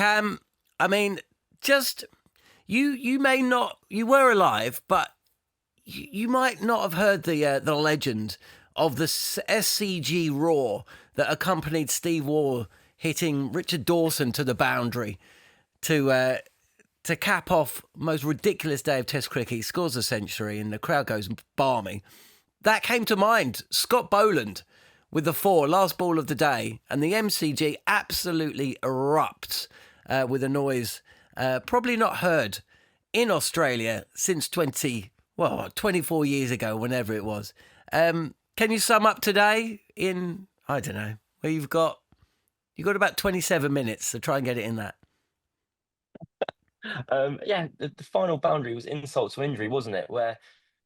Cam, I mean, just you may not, you were alive, but you might not have heard the legend of the SCG roar that accompanied Steve Waugh hitting Richard Dawson to the boundary to cap off most ridiculous day of Test cricket. He scores a century and the crowd goes balmy. That came to mind. Scott Boland with the 4, last ball of the day, and the MCG absolutely erupts with a noise probably not heard in Australia since 24 years ago, whenever it was. Can you sum up today in, I don't know, where you've got about 27 minutes to try and get it in that? Yeah, the final boundary was insult to injury, wasn't it? Where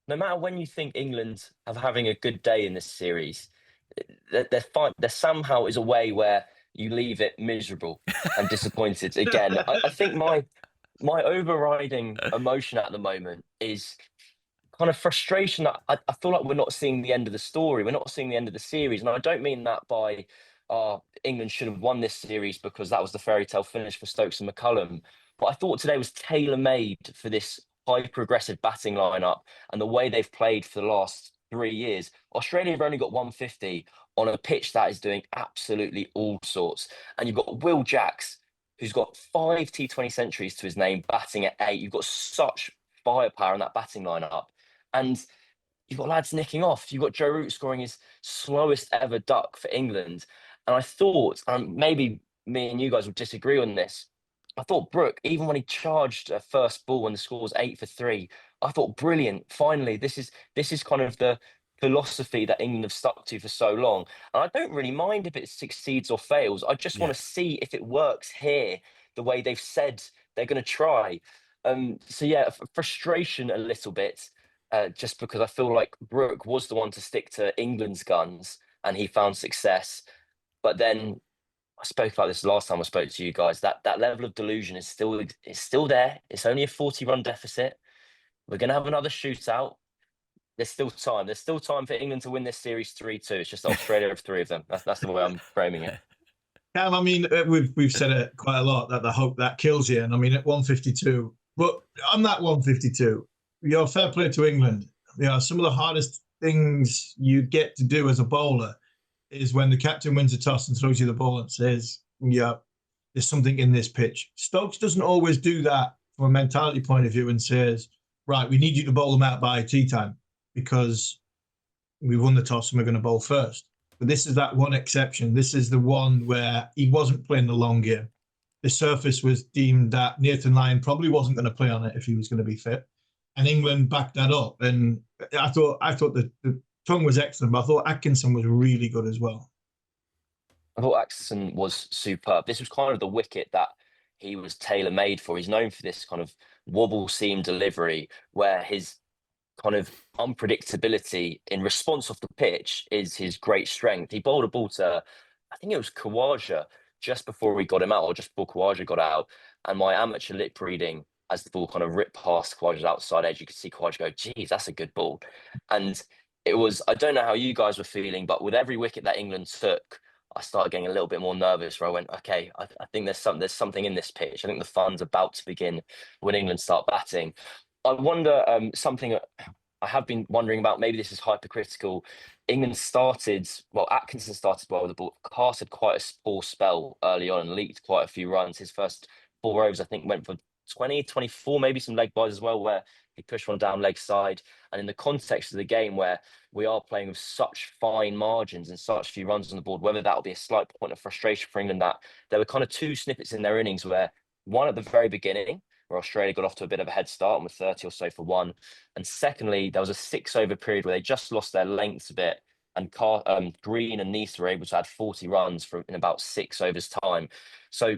no matter when you think England are having a good day in this series, they're fine. There somehow is a way where you leave it miserable and disappointed again. I think my overriding emotion at the moment is kind of frustration that I feel like we're not seeing the end of the story. We're not seeing the end of the series. And I don't mean that by England should have won this series because that was the fairy tale finish for Stokes and McCullum. But I thought today was tailor-made for this high-progressive batting lineup and the way they've played for the last 3 years. Australia have only got 150 on a pitch that is doing absolutely all sorts. And you've got Will Jacks, who's got 5 T20 centuries to his name, batting at 8. You've got such firepower in that batting lineup. And you've got lads nicking off. You've got Joe Root scoring his slowest ever duck for England. And I thought, maybe me and you guys would disagree on this, I thought Brook, even when he charged a first ball when the score was 8 for 3, I thought brilliant. Finally, this is kind of the philosophy that England have stuck to for so long. And I don't really mind if it succeeds or fails. I just want to see if it works here the way they've said they're going to try. So yeah, frustration a little bit, just because I feel like Brook was the one to stick to England's guns and he found success. But then I spoke about this last time I spoke to you guys. That level of delusion is still there. It's only a 40-run deficit. We're going to have another shootout. There's still time. There's still time for England to win this series 3-2. It's just Australia of 3 of them. That's the way I'm framing it. Cam, I mean, we've said it quite a lot that the hope that kills you. And I mean, at 152, but on that 152, you're fair play to England. You know, some of the hardest things you get to do as a bowler is when the captain wins a toss and throws you the ball and says, yeah, there's something in this pitch. Stokes doesn't always do that from a mentality point of view and says, right, we need you to bowl them out by tea time because we won the toss and we're going to bowl first. But this is that one exception. This is the one where he wasn't playing the long game. The surface was deemed that Nathan Lyon probably wasn't going to play on it if he was going to be fit. And England backed that up. And I thought the tongue was excellent, but I thought Atkinson was really good as well. I thought Atkinson was superb. This was kind of the wicket that he was tailor-made for. He's known for this kind of wobble seam delivery where his kind of unpredictability in response off the pitch is his great strength. He bowled a ball to, I think it was Khawaja, just before we got him out, or just before Khawaja got out. And my amateur lip reading, as the ball kind of ripped past Khawaja's outside edge, you could see Khawaja go, geez, that's a good ball. And it was, I don't know how you guys were feeling, but with every wicket that England took, I started getting a little bit more nervous where I went, okay, I think there's something in this pitch. I think the fun's about to begin when England start batting. I wonder something I have been wondering about, maybe this is hypercritical. England started, well, Atkinson started well with the ball. Cast had quite a poor spell early on and leaked quite a few runs. His first 4 overs, I think, went for 20, 24, maybe some leg buys as well, where he pushed one down leg side. And in the context of the game where we are playing with such fine margins and such few runs on the board, whether that'll be a slight point of frustration for England, that there were kind of 2 snippets in their innings where one at the very beginning, where Australia got off to a bit of a head start and was 30 or so for 1. And secondly, there was a 6-over period where they just lost their lengths a bit. And Green and Neese were able to add 40 runs in about 6 overs time. So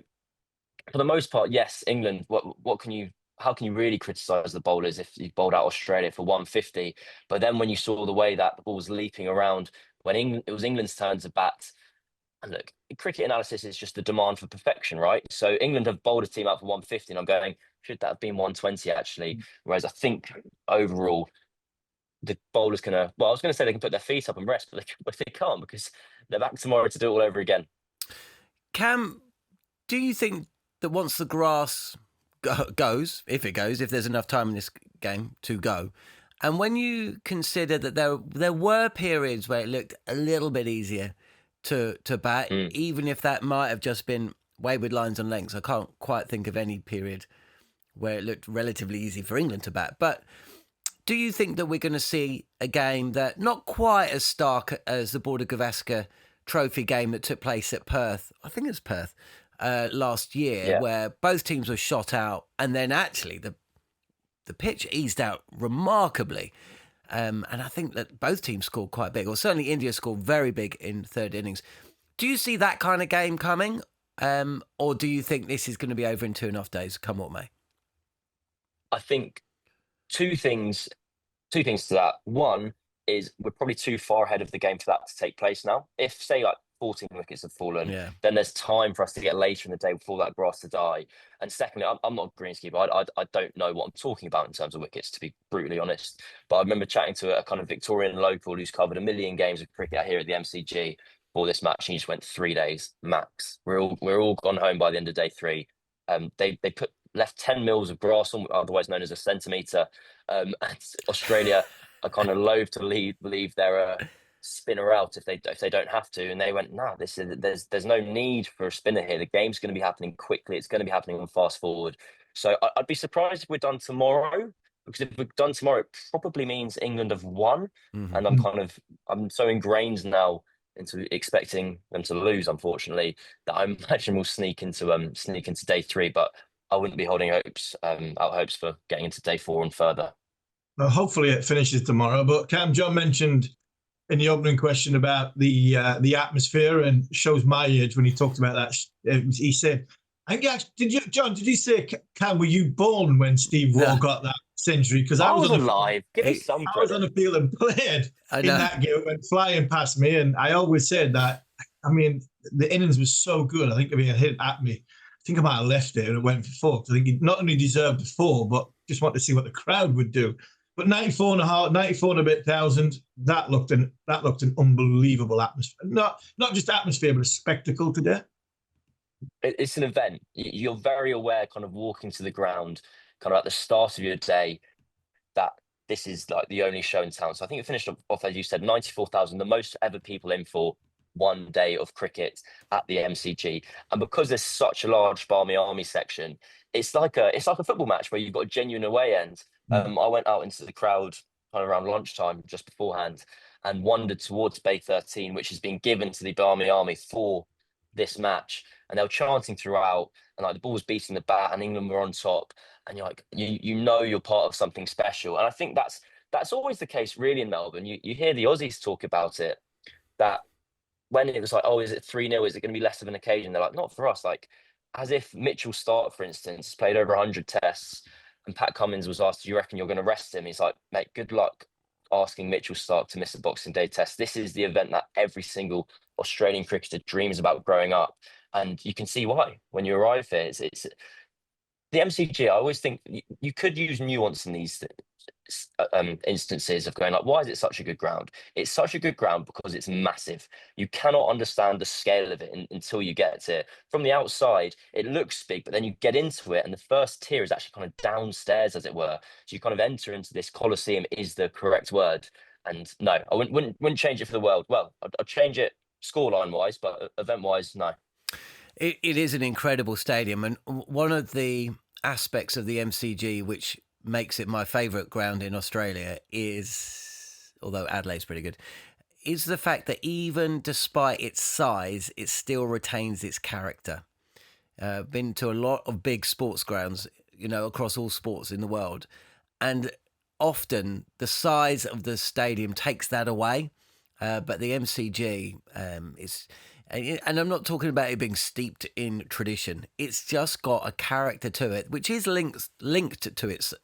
for the most part, yes, England, how can you really criticise the bowlers if you bowled out Australia for 150? But then when you saw the way that the ball was leaping around, when it was England's turn to bat, and look, cricket analysis is just the demand for perfection, right? So England have bowled a team out for 150, and I'm going, should that have been 120 actually? Whereas I think overall, the bowlers I was going to say they can put their feet up and rest, but they can't because they're back tomorrow to do it all over again. Cam, do you think that once the grass goes, if there's enough time in this game to go, and when you consider that there were periods where it looked a little bit easier to bat, even if that might have just been wayward lines and lengths. I can't quite think of any period where it looked relatively easy for England to bat. But do you think that we're going to see a game that not quite as stark as the Border Gavaskar Trophy game that took place at Perth? I think it was Perth last year, where both teams were shot out, and then actually the pitch eased out remarkably. And I think that both teams scored quite big, or certainly India scored very big in third innings. Do you see that kind of game coming? Or do you think this is going to be over in 2.5 days, come what may? I think two things to that. One is we're probably too far ahead of the game for that to take place now. If, say, like 14 wickets have fallen, then there's time for us to get later in the day before that grass to die. And secondly, I'm not a greenskeeper. I don't know what I'm talking about in terms of wickets, to be brutally honest. But I remember chatting to a kind of Victorian local who's covered 1 million games of cricket here at the MCG for this match, and he just went 3 days max. We're all gone home by the end of day 3. They left 10 mils of grass on, otherwise known as a centimetre. And Australia are kind of loath to leave their spinner out if they don't have to, and they went, nah, there's no need for a spinner here. The game's going to be happening quickly. It's going to be happening on fast forward. So I'd be surprised if we're done tomorrow, because if we're done tomorrow, it probably means England have won. And I'm so ingrained now into expecting them to lose, unfortunately, that I imagine we'll sneak into day 3. But I wouldn't be holding out hopes for getting into day 4 and further. Well, hopefully it finishes tomorrow. But John mentioned in the opening question about the atmosphere, and shows my age when he talked about that. He said, I think, did you say, Cam, were you born when Steve Waugh got that century? Because I was alive. Give me some credit. I was on the field and played in that game, went flying past me, and I always said that. I mean, the innings was so good. I think if he had hit at me, I think I might have left it and it went for 4. I think he not only deserved the 4, but just wanted to see what the crowd would do. But 94 and a bit thousand, that looked an unbelievable atmosphere. Not just atmosphere, but a spectacle today. It's an event. You're very aware, kind of walking to the ground, kind of at the start of your day, that this is like the only show in town. So I think it finished off, as you said, 94,000, the most ever people in for one day of cricket at the MCG. And because there's such a large Barmy Army section, it's like a football match where you've got a genuine away end. I went out into the crowd kind of around lunchtime just beforehand and wandered towards Bay 13, which has been given to the Barmy Army for this match. And they were chanting throughout, and like the ball was beating the bat, and England were on top. And you're like, you know you're part of something special. And I think that's always the case really in Melbourne. You hear the Aussies talk about it, that when it was like, oh, is it 3-0? Is it going to be less of an occasion? They're like, not for us. Like, as if Mitchell Stark, for instance, played over 100 tests, and Pat Cummins was asked, do you reckon you're going to rest him? He's like, mate, good luck asking Mitchell Stark to miss a Boxing Day test. This is the event that every single Australian cricketer dreams about growing up. And you can see why when you arrive here. It's the MCG. I always think you could use nuance in these instances of going like, why is it such a good ground? It's such a good ground because it's massive. You cannot understand the scale of it until you get to it. From the outside, it looks big, but then you get into it, and the first tier is actually kind of downstairs, as it were. So you kind of enter into this Colosseum, is the correct word. And no, I wouldn't change it for the world. Well, I'd change it scoreline wise, but event wise, no. It is an incredible stadium, and one of the aspects of the MCG which makes it my favourite ground in Australia is, although Adelaide's pretty good, is the fact that even despite its size, it still retains its character. Been to a lot of big sports grounds, across all sports in the world, and often the size of the stadium takes that away. But the MCG is, and I'm not talking about it being steeped in tradition. It's just got a character to it, which is linked to its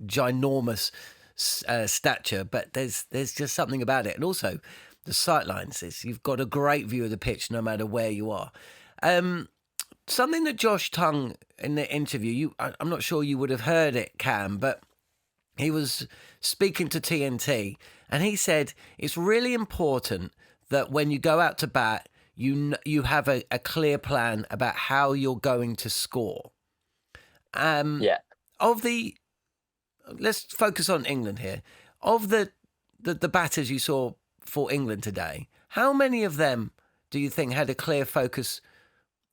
ginormous stature. But there's just something about it, and also the sightlines. You've got a great view of the pitch no matter where you are. Something that Josh Tongue in the interview, I'm not sure you would have heard it, Cam, but he was speaking to TNT, and he said it's really important that when you go out to bat, you have a clear plan about how you're going to score. Yeah. Let's focus on England here. Of the batters you saw for England today, how many of them do you think had a clear focus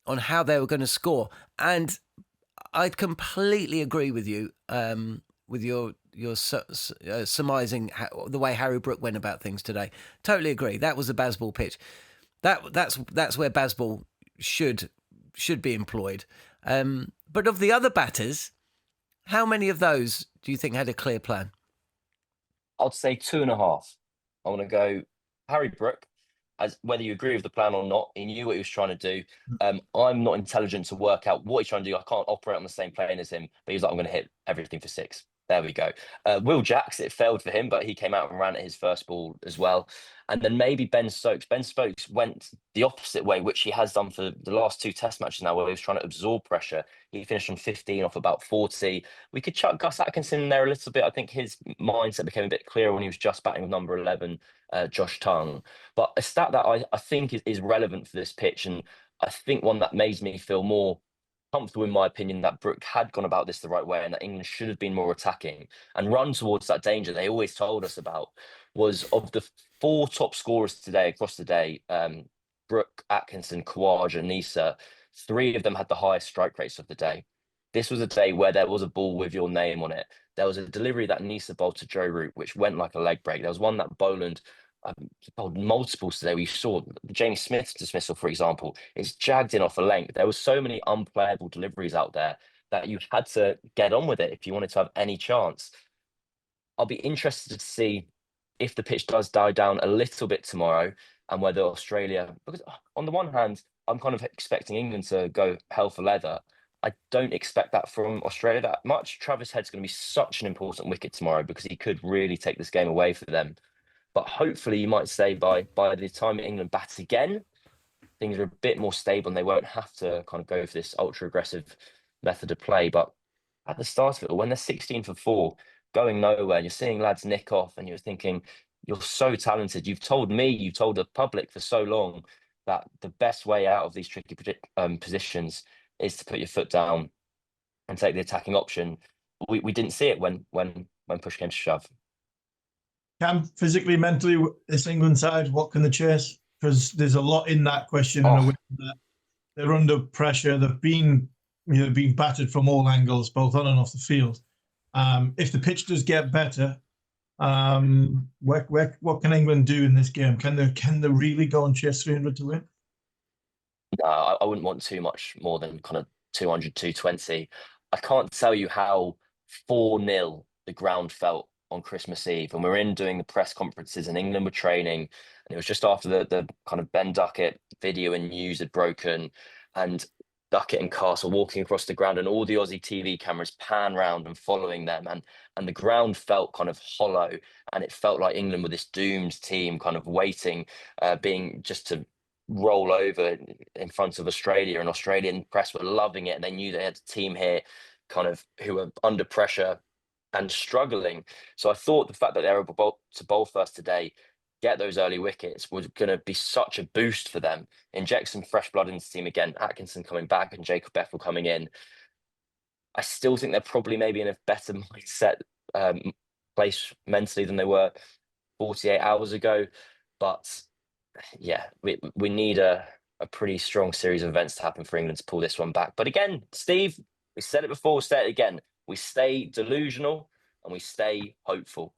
on how they were going to score? And I'd completely agree with you with your surmising the way Harry Brook went about things today. Totally agree. That was a BAZBALL pitch. That's where BAZBALL should be employed. But of the other batters, how many of those do you think had a clear plan? I'd say 2.5. I want to go Harry Brook. As whether you agree with the plan or not, he knew what he was trying to do. I'm not intelligent to work out what he's trying to do. I can't operate on the same plane as him, but he's like, I'm going to hit everything for 6. There we go. Will Jacks, it failed for him, but he came out and ran at his first ball as well. And then maybe Ben Stokes. Ben Stokes went the opposite way, which he has done for the last 2 test matches now, where he was trying to absorb pressure. He finished on 15 off about 40. We could chuck Gus Atkinson in there a little bit. I think his mindset became a bit clearer when he was just batting with number 11, Josh Tongue. But a stat that I think is relevant for this pitch, and I think one that makes me feel more comfortable, in my opinion, that Brook had gone about this the right way and that England should have been more attacking and run towards that danger they always told us about, was of the 4 top scorers today across the day, Brook, Atkinson, Khawaja, Nisa, 3 of them had the highest strike rates of the day. This was a day where there was a ball with your name on it. There was a delivery that Nisa bowled to Joe Root, which went like a leg break. There was one that Boland bowled multiples today. We saw Jamie Smith's dismissal, for example. It's jagged in off a length. There were so many unplayable deliveries out there that you had to get on with it if you wanted to have any chance. I'll be interested to see if the pitch does die down a little bit tomorrow and whether Australia, because on the one hand, I'm kind of expecting England to go hell for leather. I don't expect that from Australia that much. Travis Head's going to be such an important wicket tomorrow because he could really take this game away for them. But hopefully, you might say by the time England bats again, things are a bit more stable and they won't have to kind of go for this ultra aggressive method of play. But at the start of it, when they're 16 for 4, going nowhere, and you're seeing lads nick off, and you're thinking, you're so talented. You've told me, you've told the public for so long that the best way out of these tricky positions is to put your foot down and take the attacking option. We didn't see it when push came to shove. Cam, physically, mentally, this England side, what can they chase? Because there's a lot in that question. And they're under pressure. They've been battered from all angles, both on and off the field. If the pitch does get better, what can England do in this game? Can they really go and chase 300 to win? No, I wouldn't want too much more than kind of 200, 220. I can't tell you how 4-0 the ground felt on Christmas Eve, and we were in doing the press conferences and England were training, and it was just after the kind of Ben Duckett video and news had broken, and Duckett and Castle walking across the ground and all the Aussie TV cameras pan round and following them, and the ground felt kind of hollow, and it felt like England were this doomed team kind of waiting, being just to roll over in front of Australia, and Australian press were loving it, and they knew they had a team here kind of who were under pressure and struggling. So I thought the fact that they were able to bowl first today, get those early wickets, was going to be such a boost for them. Inject some fresh blood into the team again. Atkinson coming back and Jacob Bethel coming in. I still think they're probably maybe in a better mindset place mentally than they were 48 hours ago. But yeah, we need a pretty strong series of events to happen for England to pull this one back. But again, Steve, we said it before, we'll say it again. We stay delusional and we stay hopeful.